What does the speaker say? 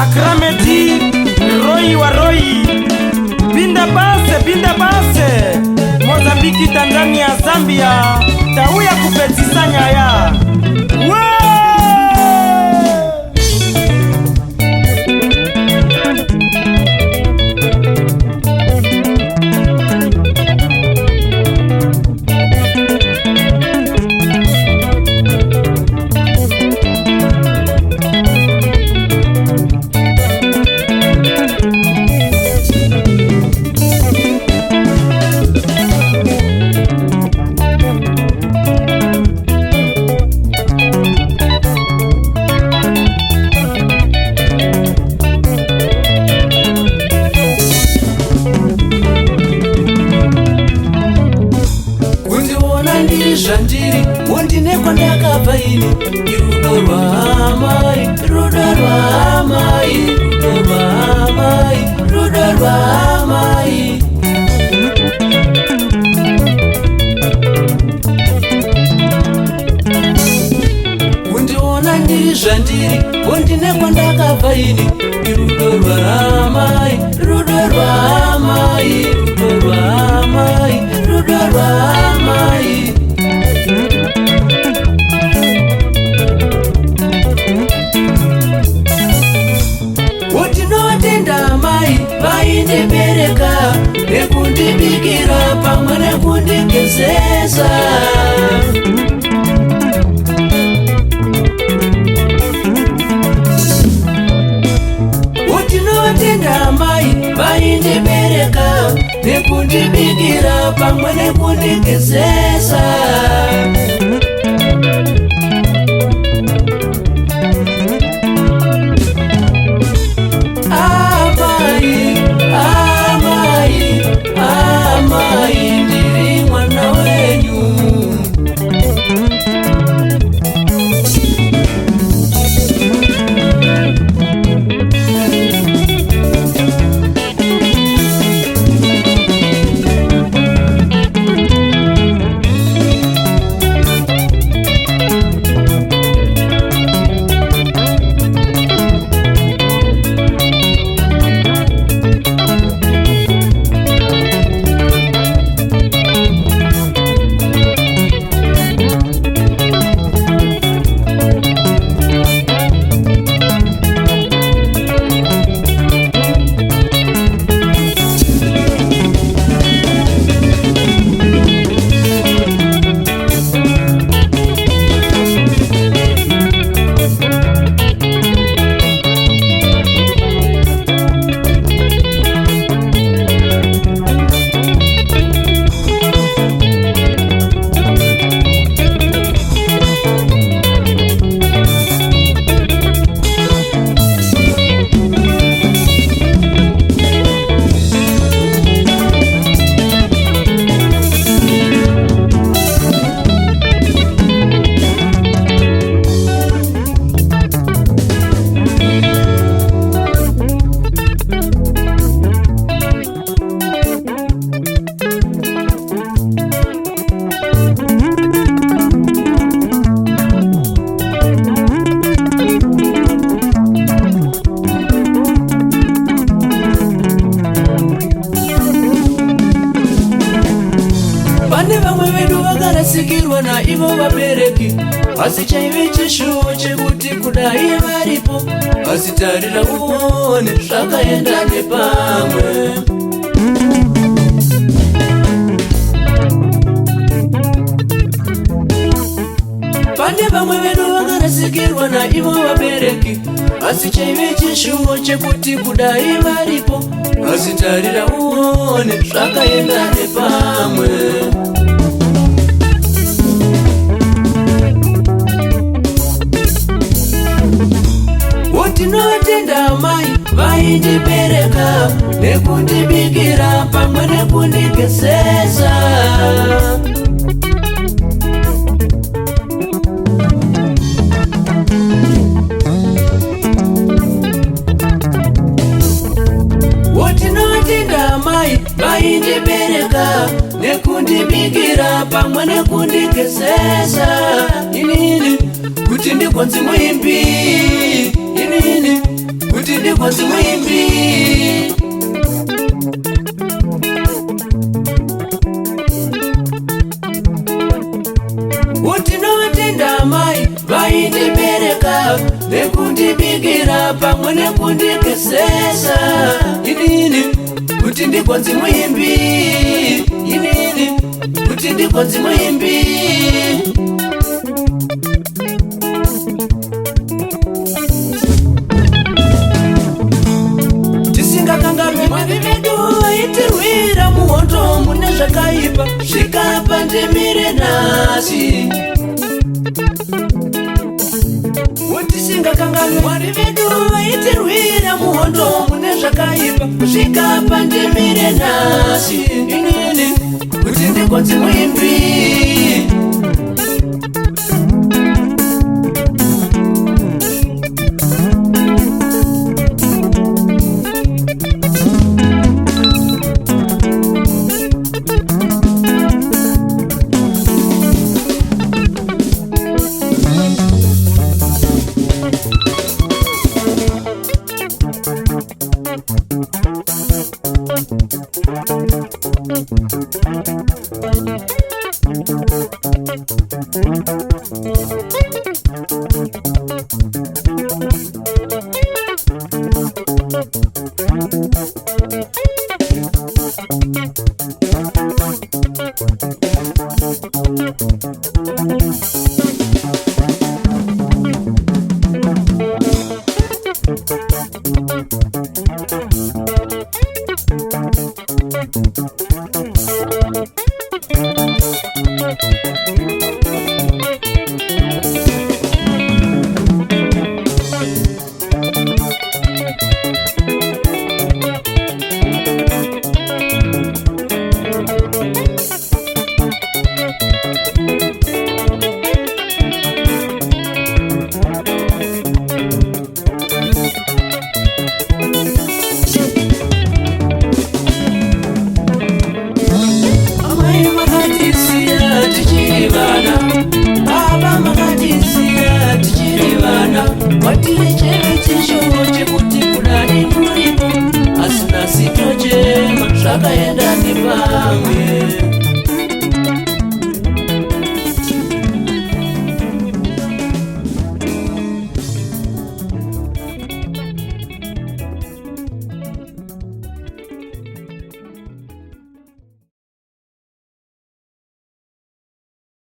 Akrameti Roy wa Roy, binda base Mozambiki, Tanzania, Zambia, tauya kupetisanya ya Shandiri, wondine kwa ndakabva ini Irudo rwa amai, rudo rwa amai, rudo rwa amai, rudo rwa amai. Undiona ndiri zvandiri, wondine kwa ndakabva ini Irudo rwa amai, rudo rwa amai, rudo rwa amai, rudo rwa amai. Vaindibereka nekundibikira pamwe nekundigezesa. Utinovatenda mai vaindibereka nekundibikira pamwe nekundigezesa. Amai, ndiri mwana wenyu. Sikirwa na ivo vabereki, asi chaive chishuwo chekuti kudai varipo, asi tarira uone zvakaenda nepamwe. Pane vamwe vedu vakarasikirwa na ivo vabereki, asi chaive chishuwo chekuti kudai varipo, asi tarira uone zvakaenda nepamwe. Tinotenda mai vaindibereka nekundibikira pamwe nekundigezesa. Tinotenda mai vaindibereka nekundibikira pamwe nekundigezesa. Inini kuti ndigonzi muimbi, inini kuti ndikonzi mwimbi. Utinotenda mai vaindibereka nekundibigira pamwe nekundikesesa. Inini kuti ndikonzi mwimbi, inini kuti ndikonzi mwimbi. Tisingakanganwe Mwari vedu vaitirwira muhondo mune zvakaipa zvikapa ndemire nhasi. Tisingakanganwe Mwari vedu vaitirwira muhondo mune zvakaipa zvikapa ndemire nhasi. Inini kuti ndikonzi mwimbi. Watire cheve chishowo chekuti kudai muripo asina sito chema zvakaenda nepamwe.